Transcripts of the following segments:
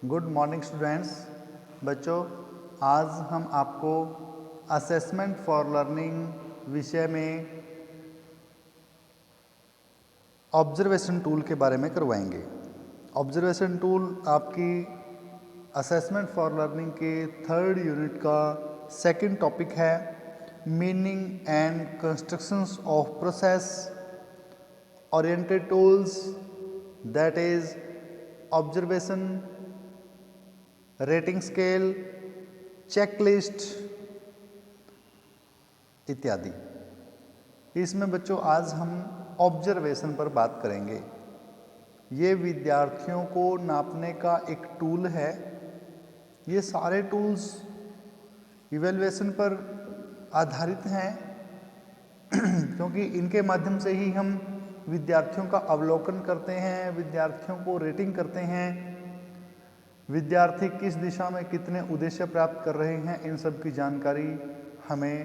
Good morning students. बच्चों, आज हम आपको असेसमेंट फॉर लर्निंग विषय में ऑब्जर्वेशन टूल के बारे में करवाएंगे। ऑब्जर्वेशन टूल आपकी असेसमेंट फॉर लर्निंग के 3rd यूनिट का 2nd टॉपिक है, meaning and constructions of process oriented tools, that is observation, rating scale, checklist इत्यादि। इसमें बच्चों आज हम ऑब्जर्वेशन पर बात करेंगे। ये विद्यार्थियों को नापने का एक टूल है। ये सारे टूल्स इवैल्यूएशन पर आधारित हैं क्योंकि इनके माध्यम से ही हम विद्यार्थियों का अवलोकन करते हैं, विद्यार्थियों को रेटिंग करते हैं, विद्यार्थी किस दिशा में कितने उद्देश्य प्राप्त कर रहे हैं, इन सब की जानकारी हमें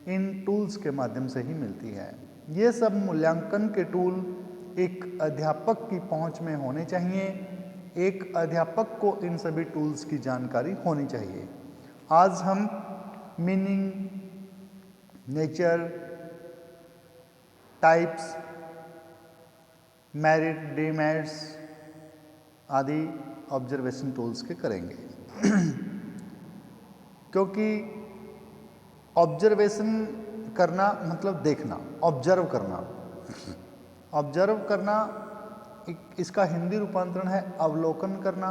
इन टूल्स के माध्यम से ही मिलती है। ये सब मूल्यांकन के टूल एक अध्यापक की पहुंच में होने चाहिए। एक अध्यापक को इन सभी टूल्स की जानकारी होनी चाहिए। आज हम meaning, nature, types, merit, demerits आदि ऑब्जर्वेशन टूल्स के करेंगे क्योंकि ऑब्जर्वेशन करना मतलब देखना, ऑब्जर्व करना। ऑब्जर्व करना इसका हिंदी रूपांतरण है अवलोकन करना।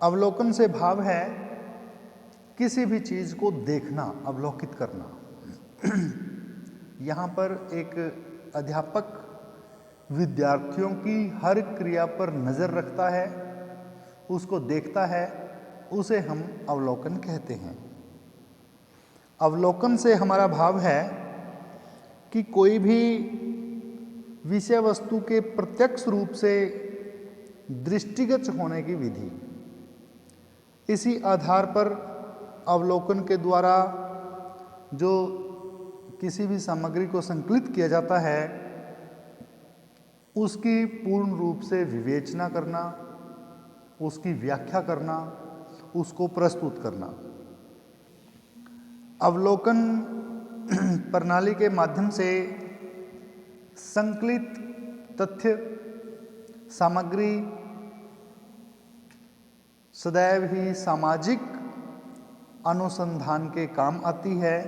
अवलोकन से भाव है किसी भी चीज को देखना, अवलोकित करना। यहाँ पर एक अध्यापक विद्यार्थियों की हर क्रिया पर नजर रखता है, उसको देखता है, उसे हम अवलोकन कहते हैं। अवलोकन से हमारा भाव है कि कोई भी विषय वस्तु के प्रत्यक्ष रूप से दृष्टिगत होने की विधि। इसी आधार पर अवलोकन के द्वारा जो किसी भी सामग्री को संकलित किया जाता है उसकी पूर्ण रूप से विवेचना करना, उसकी व्याख्या करना, उसको प्रस्तुत करना। अवलोकन प्रणाली के माध्यम से संकलित तथ्य सामग्री सदैव ही सामाजिक अनुसंधान के काम आती है,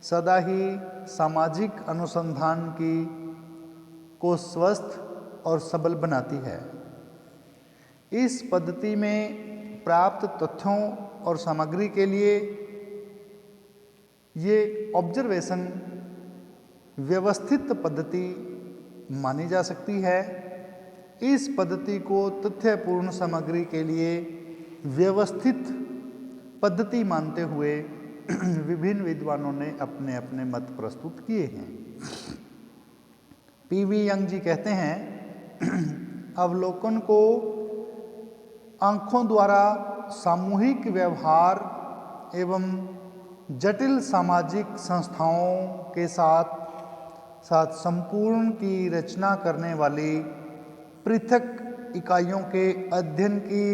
सदा ही सामाजिक अनुसंधान को स्वस्थ और सबल बनाती है। इस पद्धति में प्राप्त तथ्यों और सामग्री के लिए ये ऑब्जर्वेशन व्यवस्थित पद्धति मानी जा सकती है। इस पद्धति को तथ्यपूर्ण सामग्री के लिए व्यवस्थित पद्धति मानते हुए विभिन्न विद्वानों ने अपने अपने मत प्रस्तुत किए हैं। पीवी यंग जी कहते हैं, अवलोकन को आंखों द्वारा सामूहिक व्यवहार एवं जटिल सामाजिक संस्थाओं के साथ साथ संपूर्ण की रचना करने वाली पृथक इकाइयों के अध्ययन की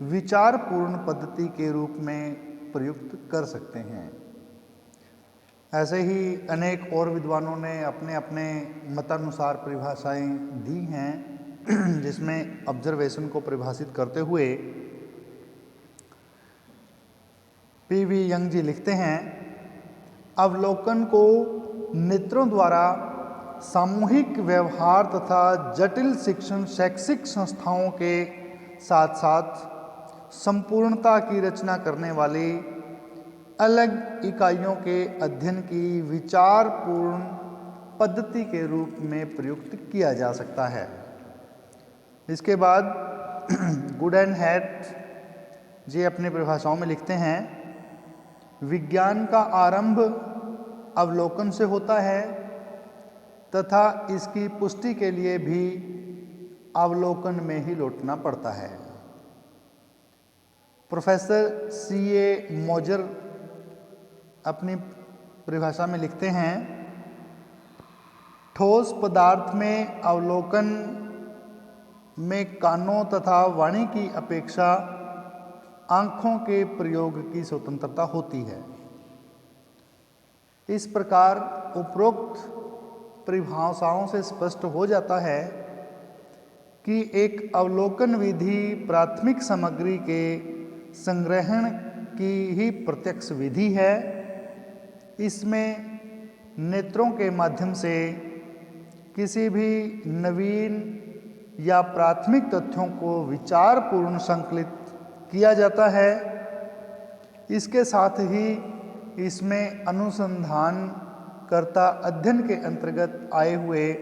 विचारपूर्ण पद्धति के रूप में प्रयुक्त कर सकते हैं। ऐसे ही अनेक और विद्वानों ने अपने अपने मतानुसार परिभाषाएं दी हैं जिसमें ऑब्जर्वेशन को परिभाषित करते हुए पीवी यंग जी लिखते हैं, अवलोकन को नेत्रों द्वारा सामूहिक व्यवहार तथा जटिल शैक्षिक संस्थाओं के साथ साथ संपूर्णता की रचना करने वाली अलग इकाइयों के अध्ययन की विचारपूर्ण पद्धति के रूप में प्रयुक्त किया जा सकता है। इसके बाद गुड एंड हैट जी अपनी परिभाषाओं में लिखते हैं, विज्ञान का आरंभ अवलोकन से होता है तथा इसकी पुष्टि के लिए भी अवलोकन में ही लौटना पड़ता है। प्रोफेसर सीए मोजर अपनी परिभाषा में लिखते हैं, ठोस पदार्थ में अवलोकन में कानों तथा वाणी की अपेक्षा आँखों के प्रयोग की स्वतंत्रता होती है। इस प्रकार उपरोक्त परिभाषाओं से स्पष्ट हो जाता है कि एक अवलोकन विधि प्राथमिक सामग्री के संग्रहण की ही प्रत्यक्ष विधि है। इसमें नेत्रों के माध्यम से किसी भी नवीन या प्राथमिक तथ्यों को विचारपूर्ण संकलित किया जाता है। इसके साथ ही इसमें अनुसंधानकर्ता अध्ययन के अंतर्गत आए हुए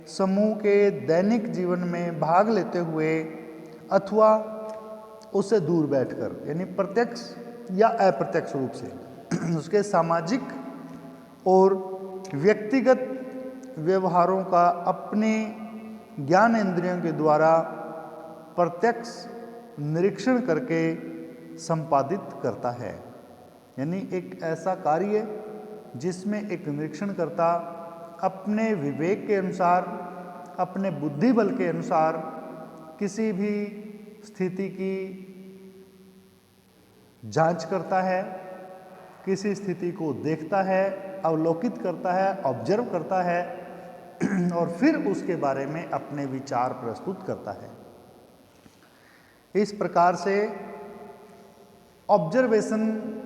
समूह के दैनिक जीवन में भाग लेते हुए अथवा उससे दूर बैठकर, यानी प्रत्यक्ष या अप्रत्यक्ष रूप से उसके सामाजिक और व्यक्तिगत व्यवहारों का अपने ज्ञान इंद्रियों के द्वारा प्रत्यक्ष निरीक्षण करके संपादित करता है। यानी एक ऐसा कार्य जिसमें एक निरीक्षणकर्ता अपने विवेक के अनुसार, अपने बुद्धि बल के अनुसार किसी भी स्थिति की जांच करता है, किसी स्थिति को देखता है, अवलोकित करता है, ऑब्जर्व करता है और फिर उसके बारे में अपने विचार प्रस्तुत करता है। इस प्रकार से ऑब्जर्वेशन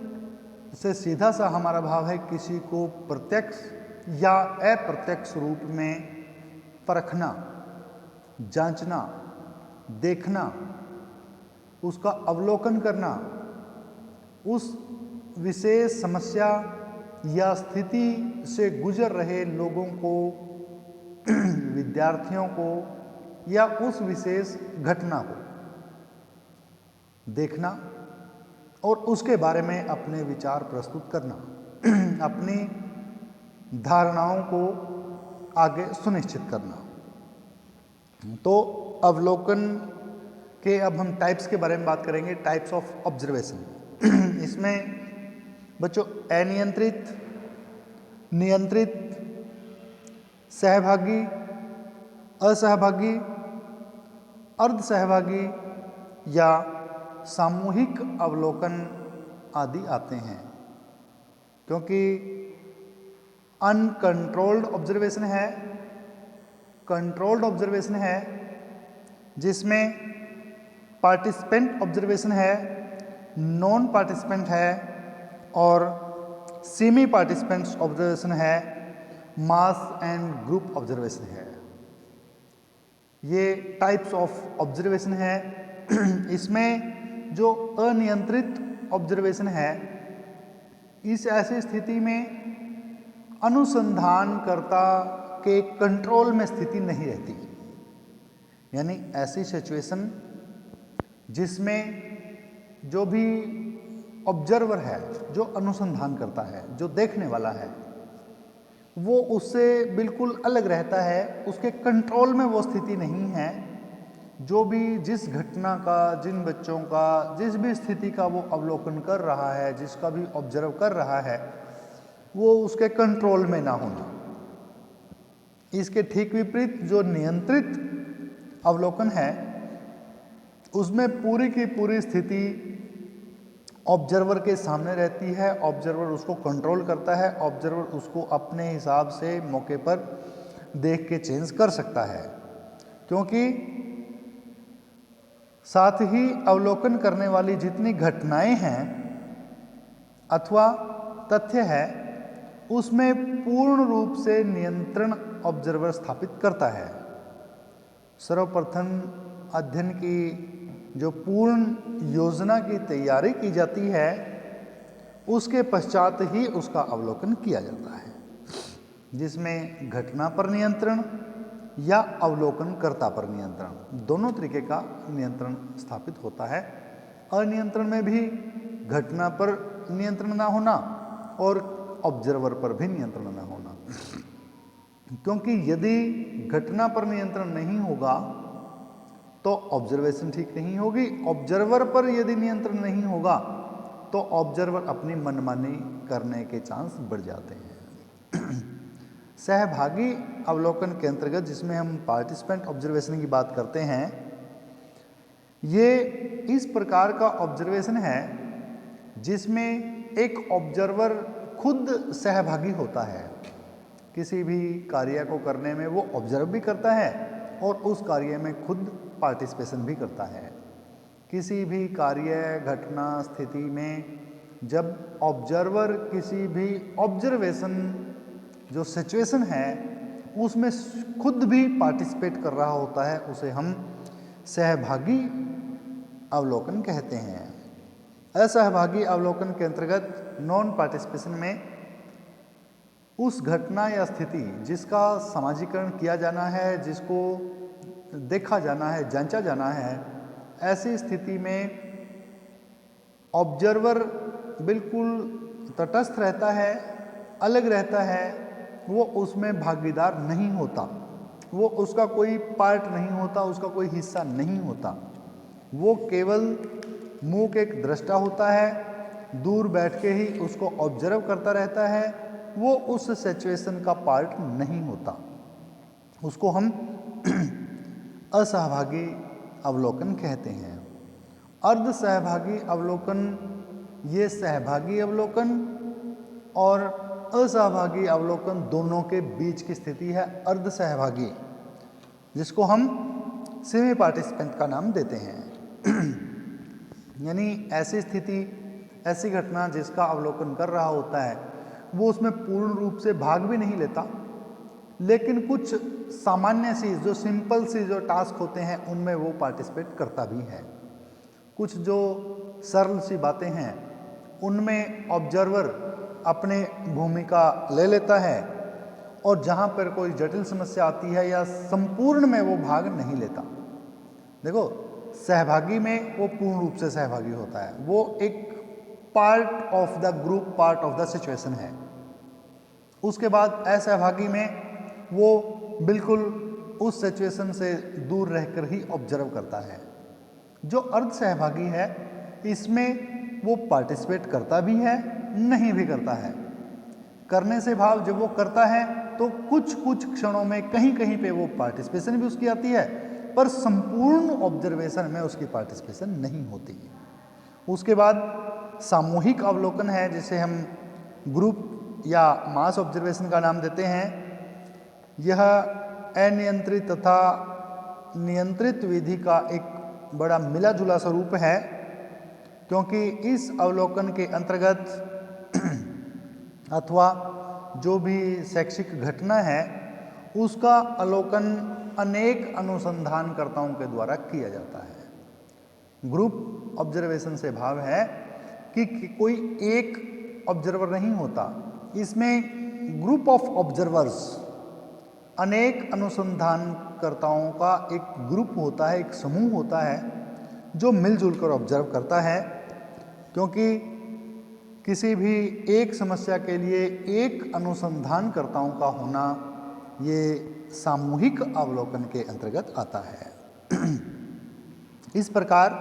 से सीधा सा हमारा भाव है किसी को प्रत्यक्ष या अप्रत्यक्ष रूप में परखना, जांचना, देखना, उसका अवलोकन करना, उस विशेष समस्या या स्थिति से गुजर रहे लोगों को, विद्यार्थियों को या उस विशेष घटना को देखना और उसके बारे में अपने विचार प्रस्तुत करना, अपनी धारणाओं को आगे सुनिश्चित करना। तो अवलोकन के अब हम टाइप्स के बारे में बात करेंगे, टाइप्स ऑफ ऑब्जर्वेशन। इसमें बच्चों अनियंत्रित, नियंत्रित, सहभागी, असहभागी, अर्ध सहभागी या सामूहिक अवलोकन आदि आते हैं। क्योंकि अनकंट्रोल्ड ऑब्जर्वेशन है, कंट्रोल्ड ऑब्जर्वेशन है, जिसमें पार्टिसिपेंट ऑब्जर्वेशन है, नॉन पार्टिसिपेंट है और सेमी पार्टिसिपेंट्स ऑब्जर्वेशन है, मास एंड ग्रुप ऑब्जर्वेशन है। ये टाइप्स ऑफ ऑब्जर्वेशन है। इसमें जो अनियंत्रित ऑब्जर्वेशन है, इस ऐसी स्थिति में अनुसंधानकर्ता के कंट्रोल में स्थिति नहीं रहती। यानी ऐसी सिचुएशन जिसमें जो भी ऑब्जर्वर है, जो अनुसंधान करता है, जो देखने वाला है, वो उससे बिल्कुल अलग रहता है, उसके कंट्रोल में वो स्थिति नहीं है। जो भी जिस घटना का, जिन बच्चों का, जिस भी स्थिति का वो अवलोकन कर रहा है, जिसका भी ऑब्जर्व कर रहा है, वो उसके कंट्रोल में ना होना। इसके ठीक विपरीत जो नियंत्रित अवलोकन है, उसमें पूरी की पूरी स्थिति ऑब्जर्वर के सामने रहती है, ऑब्जर्वर उसको कंट्रोल करता है, ऑब्जर्वर उसको अपने हिसाब से मौके पर देख के चेंज कर सकता है। क्योंकि साथ ही अवलोकन करने वाली जितनी घटनाएं हैं अथवा तथ्य है, उसमें पूर्ण रूप से नियंत्रण ऑब्जर्वर स्थापित करता है। सर्वप्रथम अध्ययन की जो पूर्ण योजना की तैयारी की जाती है, उसके पश्चात ही उसका अवलोकन किया जाता है, जिसमें घटना पर नियंत्रण या अवलोकनकर्ता पर नियंत्रण, दोनों तरीके का नियंत्रण स्थापित होता है। अनियंत्रण में भी घटना पर नियंत्रण ना होना और ऑब्जर्वर पर भी नियंत्रण ना होना। क्योंकि यदि घटना पर नियंत्रण नहीं होगा तो ऑब्जर्वेशन ठीक नहीं होगी, ऑब्जर्वर पर यदि नियंत्रण नहीं होगा तो ऑब्जर्वर अपनी मनमानी करने के चांस बढ़ जाते हैं। सहभागी अवलोकन के अंतर्गत, जिसमें हम पार्टिसिपेंट ऑब्जर्वेशन की बात करते हैं, ये इस प्रकार का ऑब्जर्वेशन है जिसमें एक ऑब्जर्वर खुद सहभागी होता है। किसी भी कार्य को करने में वो ऑब्जर्व भी करता है और उस कार्य में खुद पार्टिसिपेशन भी करता है। किसी भी कार्य, घटना, स्थिति में जब ऑब्जर्वर किसी भी ऑब्जर्वेशन जो सिचुएशन है उसमें खुद भी पार्टिसिपेट कर रहा होता है, उसे हम सहभागी अवलोकन कहते हैं। असहभागी अवलोकन के अंतर्गत नॉन पार्टिसिपेशन में उस घटना या स्थिति जिसका समाजीकरण किया जाना है, जिसको देखा जाना है, जांचा जाना है, ऐसी स्थिति में ऑब्जर्वर बिल्कुल तटस्थ रहता है, अलग रहता है, वो उसमें भागीदार नहीं होता, वो उसका कोई पार्ट नहीं होता, उसका कोई हिस्सा नहीं होता। वो केवल मूक एक दृष्टा होता है, दूर बैठ के ही उसको ऑब्जर्व करता रहता है, वो उस सिचुएशन का पार्ट नहीं होता। उसको हम असहभागी अवलोकन कहते हैं। अर्ध सहभागी अवलोकन, ये सहभागी अवलोकन और असहभागी अवलोकन दोनों के बीच की स्थिति है अर्ध सहभागी, जिसको हम सेमी पार्टिसिपेंट का नाम देते हैं। यानी ऐसी स्थिति, ऐसी घटना जिसका अवलोकन कर रहा होता है वो उसमें पूर्ण रूप से भाग भी नहीं लेता, लेकिन कुछ सामान्य सी जो सिंपल सी जो टास्क होते हैं उनमें वो पार्टिसिपेट करता भी है। कुछ जो सरल सी बातें हैं उनमें ऑब्जर्वर अपने भूमिका ले लेता है, और जहाँ पर कोई जटिल समस्या आती है या संपूर्ण में वो भाग नहीं लेता। देखो, सहभागी में वो पूर्ण रूप से सहभागी होता है, वो एक part of the group, part of the situation है। उसके बाद असहभागी में वो बिल्कुल उस सिचुएशन से दूर रहकर ही ऑब्जर्व करता है। जो अर्ध सहभागी है इसमें वो पार्टिसिपेट करता भी है, नहीं भी करता है। करने से भाव जब वो करता है तो कुछ कुछ क्षणों में कहीं कहीं पे वो पार्टिसिपेशन भी उसकी आती है, पर संपूर्ण ऑब्जर्वेशन में उसकी पार्टिसिपेशन नहीं होती। उसके बाद सामूहिक अवलोकन है, जिसे हम ग्रुप या मास ऑब्जर्वेशन का नाम देते हैं। यह अनियंत्रित तथा नियंत्रित विधि का एक बड़ा मिला जुला स्वरूप है, क्योंकि इस अवलोकन के अंतर्गत अथवा जो भी शैक्षिक घटना है उसका अवलोकन अनेक अनुसंधानकर्ताओं के द्वारा किया जाता है। ग्रुप ऑब्जर्वेशन से भाव है कि कोई एक ऑब्जर्वर नहीं होता, इसमें ग्रुप ऑफ ऑब्जर्वर्स, अनेक अनुसंधानकर्ताओं का एक ग्रुप होता है, एक समूह होता है जो मिलजुल कर ऑब्जर्व करता है। क्योंकि किसी भी एक समस्या के लिए एक अनुसंधानकर्ताओं का होना ये सामूहिक अवलोकन के अंतर्गत आता है। इस प्रकार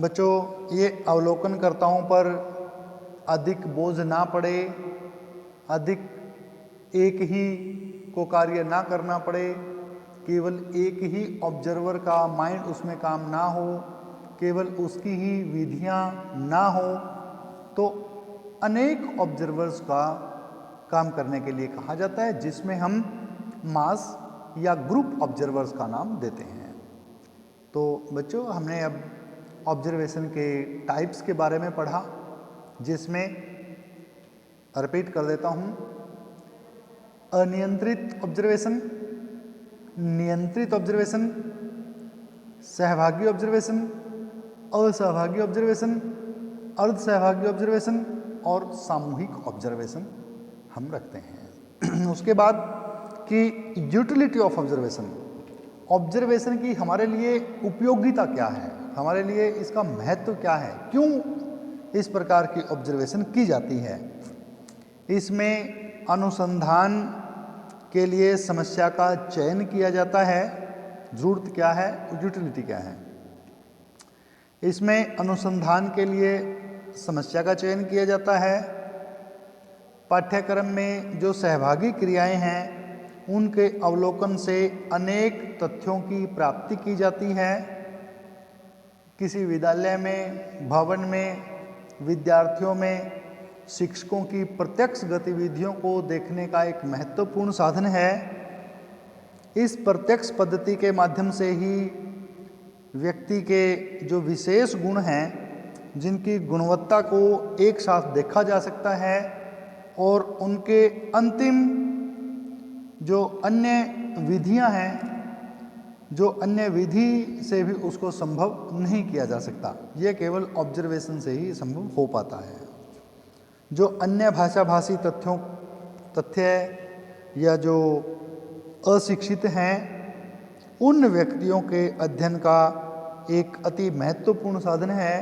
बच्चों, ये अवलोकनकर्ताओं पर अधिक बोझ ना पड़े, अधिक एक ही को कार्य ना करना पड़े, केवल एक ही ऑब्जर्वर का माइंड उसमें काम ना हो, केवल उसकी ही विधियां ना हो, तो अनेक ऑब्जर्वर्स का काम करने के लिए कहा जाता है, जिसमें हम मास या ग्रुप ऑब्जर्वर्स का नाम देते हैं। तो बच्चों, हमने अब ऑब्जर्वेशन के टाइप्स के बारे में पढ़ा, जिसमें रिपीट कर देता हूँ: अनियंत्रित ऑब्जर्वेशन, नियंत्रित ऑब्जर्वेशन, सहभागी ऑब्जर्वेशन, असहभागी ऑब्जर्वेशन, अर्ध सहभागी ऑब्जर्वेशन और सामूहिक ऑब्जर्वेशन हम रखते हैं। उसके बाद कि यूटिलिटी ऑफ ऑब्जर्वेशन, ऑब्जर्वेशन की हमारे लिए उपयोगिता क्या है, हमारे लिए इसका महत्व क्या है, क्यों इस प्रकार की ऑब्जर्वेशन की जाती है। इसमें अनुसंधान के लिए समस्या का चयन किया जाता है, जरूरत क्या है, यूटिलिटी क्या है। इसमें अनुसंधान के लिए समस्या का चयन किया जाता है। पाठ्यक्रम में जो सहभागी क्रियाएं हैं उनके अवलोकन से अनेक तथ्यों की प्राप्ति की जाती है। किसी विद्यालय में, भवन में, विद्यार्थियों में शिक्षकों की प्रत्यक्ष गतिविधियों को देखने का एक महत्वपूर्ण साधन है। इस प्रत्यक्ष पद्धति के माध्यम से ही व्यक्ति के जो विशेष गुण हैं, जिनकी गुणवत्ता को एक साथ देखा जा सकता है और उनके अंतिम जो अन्य विधियां हैं, जो अन्य विधि से भी उसको संभव नहीं किया जा सकता, ये केवल ऑब्जर्वेशन से ही संभव हो पाता है। जो अन्य भाषाभाषी तथ्य या जो अशिक्षित हैं, उन व्यक्तियों के अध्ययन का एक अति महत्वपूर्ण साधन है,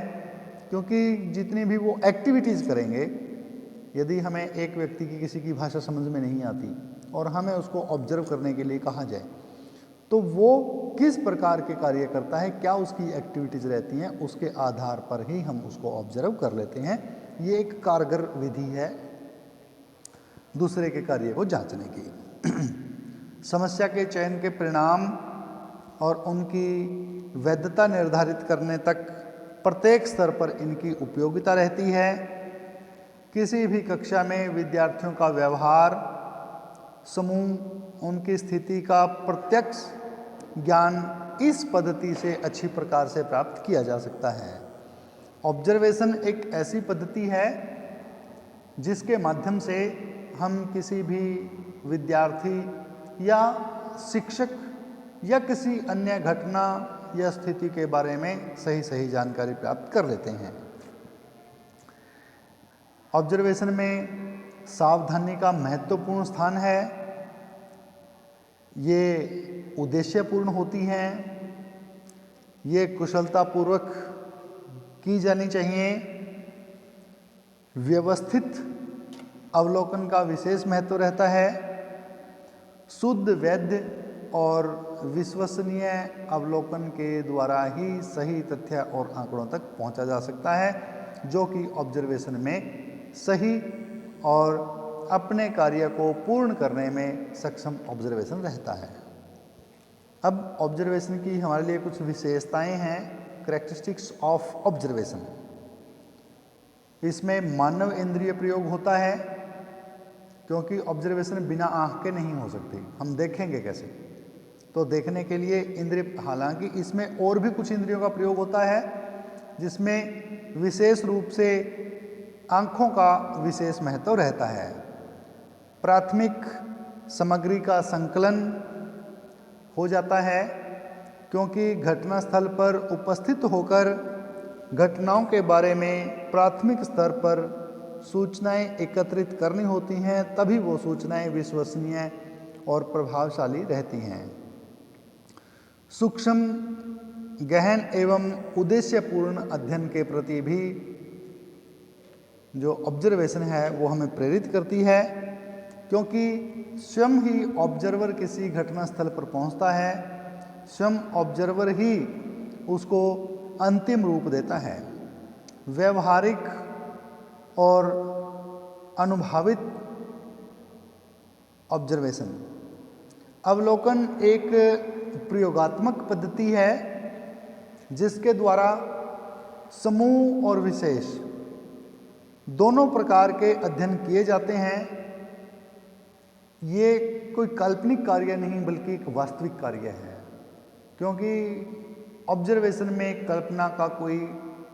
क्योंकि जितनी भी वो एक्टिविटीज़ करेंगे, यदि हमें एक व्यक्ति की किसी की भाषा समझ में नहीं आती और हमें उसको ऑब्जर्व करने के लिए कहा जाए, तो वो किस प्रकार के कार्य करता है, क्या उसकी एक्टिविटीज़ रहती हैं, उसके आधार पर ही हम उसको ऑब्जर्व कर लेते हैं। ये एक कारगर विधि है दूसरे के कार्य को जांचने की। समस्या के चयन के परिणाम और उनकी वैधता निर्धारित करने तक प्रत्येक स्तर पर इनकी उपयोगिता रहती है। किसी भी कक्षा में विद्यार्थियों का व्यवहार, समूह, उनकी स्थिति का प्रत्यक्ष ज्ञान इस पद्धति से अच्छी प्रकार से प्राप्त किया जा सकता है। ऑब्जर्वेशन एक ऐसी पद्धति है जिसके माध्यम से हम किसी भी विद्यार्थी या शिक्षक या किसी अन्य घटना या स्थिति के बारे में सही जानकारी प्राप्त कर लेते हैं। ऑब्जर्वेशन में सावधानी का महत्वपूर्ण स्थान है। ये उद्देश्यपूर्ण होती हैं, ये कुशलतापूर्वक की जानी चाहिए। व्यवस्थित अवलोकन का विशेष महत्व रहता है। शुद्ध, वैध और विश्वसनीय अवलोकन के द्वारा ही सही तथ्य और आंकड़ों तक पहुंचा जा सकता है, जो कि ऑब्जर्वेशन में सही और अपने कार्य को पूर्ण करने में सक्षम ऑब्जर्वेशन रहता है। अब ऑब्जर्वेशन की हमारे लिए कुछ विशेषताएं हैं, कैरेक्टरिस्टिक्स ऑफ ऑब्जर्वेशन। इसमें मानव इंद्रिय प्रयोग होता है, क्योंकि ऑब्जर्वेशन बिना आँख के नहीं हो सकती। हम देखेंगे कैसे? तो देखने के लिए इंद्रिय, हालांकि इसमें और भी कुछ इंद्रियों का प्रयोग होता है, जिसमें विशेष रूप से आँखों का विशेष महत्व रहता है। प्राथमिक सामग्री का संकलन हो जाता है, क्योंकि घटनास्थल पर उपस्थित होकर घटनाओं के बारे में प्राथमिक स्तर पर सूचनाएं एकत्रित करनी होती हैं, तभी वो सूचनाएं विश्वसनीय और प्रभावशाली रहती हैं। सूक्ष्म, गहन एवं उद्देश्यपूर्ण अध्ययन के प्रति भी जो ऑब्जर्वेशन है वो हमें प्रेरित करती है, क्योंकि स्वयं ही ऑब्जर्वर किसी घटनास्थल पर पहुंचता है, स्वयं ऑब्जर्वर ही उसको अंतिम रूप देता है। व्यवहारिक और अनुभवित ऑब्जर्वेशन, अवलोकन एक प्रयोगात्मक पद्धति है जिसके द्वारा समूह और विशेष दोनों प्रकार के अध्ययन किए जाते हैं। ये कोई काल्पनिक कार्य नहीं बल्कि एक वास्तविक कार्य है, क्योंकि ऑब्जर्वेशन में कल्पना का कोई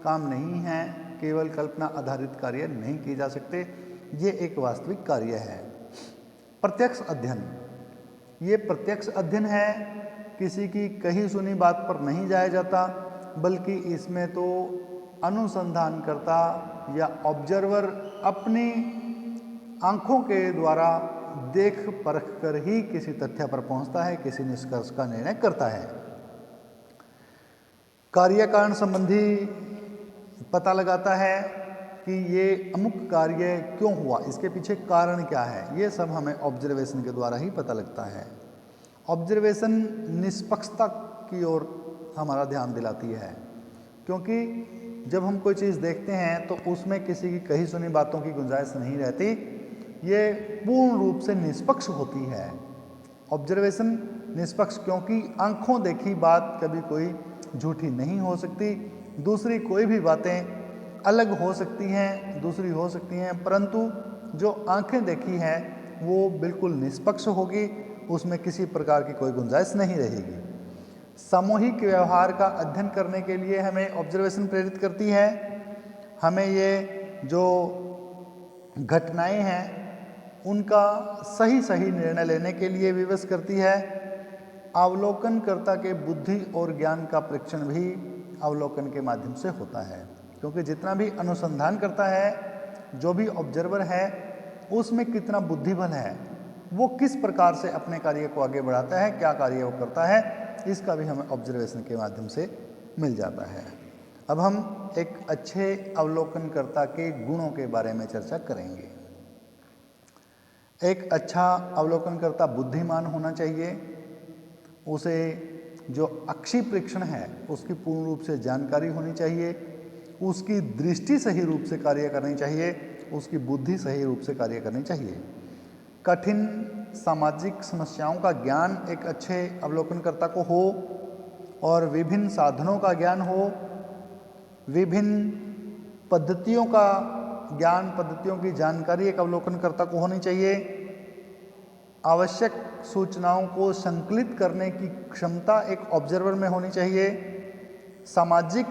काम नहीं है, केवल कल्पना आधारित कार्य नहीं किए जा सकते। ये एक वास्तविक कार्य है। प्रत्यक्ष अध्ययन, ये प्रत्यक्ष अध्ययन है, किसी की कही सुनी बात पर नहीं जाया जाता, बल्कि इसमें तो अनुसंधानकर्ता या ऑब्जर्वर अपनी आंखों के द्वारा देख परख कर ही किसी तथ्य पर पहुंचता है, किसी निष्कर्ष का निर्णय करता है। कार्य कारण संबंधी पता लगाता है कि ये अमुक कार्य क्यों हुआ, इसके पीछे कारण क्या है, ये सब हमें ऑब्जर्वेशन के द्वारा ही पता लगता है। ऑब्जर्वेशन निष्पक्षता की ओर हमारा ध्यान दिलाती है, क्योंकि जब हम कोई चीज़ देखते हैं तो उसमें किसी की कही सुनी बातों की गुंजाइश नहीं रहती, ये पूर्ण रूप से निष्पक्ष होती है। ऑब्जर्वेशन निष्पक्ष, क्योंकि आंखों देखी बात कभी कोई झूठी नहीं हो सकती, दूसरी कोई भी बातें अलग हो सकती हैं, दूसरी हो सकती हैं, परंतु जो आंखें देखी हैं वो बिल्कुल निष्पक्ष होगी, उसमें किसी प्रकार की कोई गुंजाइश नहीं रहेगी। सामूहिक व्यवहार का अध्ययन करने के लिए हमें ऑब्जर्वेशन प्रेरित करती है। हमें ये जो घटनाएं हैं उनका सही सही निर्णय लेने के लिए विवश करती है। अवलोकनकर्ता के बुद्धि और ज्ञान का परीक्षण भी अवलोकन के माध्यम से होता है, क्योंकि जितना भी अनुसंधान करता है, जो भी ऑब्जर्वर है, उसमें कितना बुद्धिबल है, वो किस प्रकार से अपने कार्य को आगे बढ़ाता है, क्या कार्य वो करता है, इसका भी हमें ऑब्जर्वेशन के माध्यम से मिल जाता है। अब हम एक अच्छे अवलोकनकर्ता के गुणों के बारे में चर्चा करेंगे। एक अच्छा अवलोकनकर्ता बुद्धिमान होना चाहिए, उसे जो अक्षी परीक्षण है उसकी पूर्ण रूप से जानकारी होनी चाहिए, उसकी दृष्टि सही रूप से कार्य करनी चाहिए, उसकी बुद्धि सही रूप से कार्य करनी चाहिए। कठिन सामाजिक समस्याओं का ज्ञान एक अच्छे अवलोकनकर्ता को हो और विभिन्न साधनों का ज्ञान हो, विभिन्न पद्धतियों का ज्ञान, पद्धतियों की जानकारी एक अवलोकनकर्ता को होनी चाहिए। आवश्यक सूचनाओं को संकलित करने की क्षमता एक ऑब्जर्वर में होनी चाहिए। सामाजिक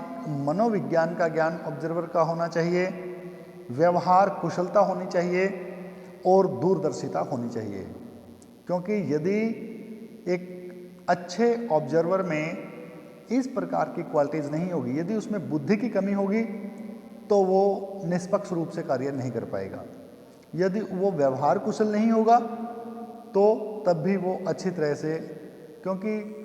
मनोविज्ञान का ज्ञान ऑब्जर्वर का होना चाहिए। व्यवहार कुशलता होनी चाहिए और दूरदर्शिता होनी चाहिए, क्योंकि यदि एक अच्छे ऑब्जर्वर में इस प्रकार की क्वालिटीज़ नहीं होगी, यदि उसमें बुद्धि की कमी होगी, तो वो निष्पक्ष रूप से कार्य नहीं कर पाएगा। यदि वो व्यवहार कुशल नहीं होगा तो तब भी वो अच्छी तरह से, क्योंकि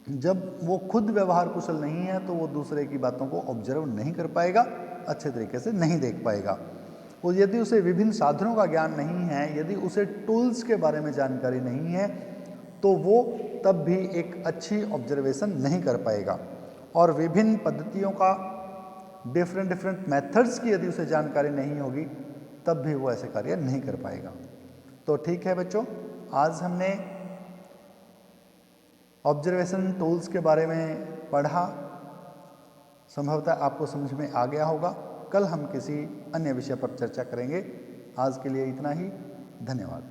जब वो खुद व्यवहार कुशल नहीं है तो वो दूसरे की बातों को ऑब्जर्व नहीं कर पाएगा, अच्छे तरीके से नहीं देख पाएगा। और यदि उसे विभिन्न साधनों का ज्ञान नहीं है, यदि उसे टूल्स के बारे में जानकारी नहीं है, तो वो तब भी एक अच्छी ऑब्जर्वेशन नहीं कर पाएगा। और विभिन्न पद्धतियों का, डिफरेंट मेथड्स की यदि उसे जानकारी नहीं होगी, तब भी वो ऐसे कार्य नहीं कर पाएगा। तो ठीक है बच्चों, आज हमने ऑब्जर्वेशन टूल्स के बारे में पढ़ा, संभवतः आपको समझ में आ गया होगा। कल हम किसी अन्य विषय पर चर्चा करेंगे। आज के लिए इतना ही, धन्यवाद।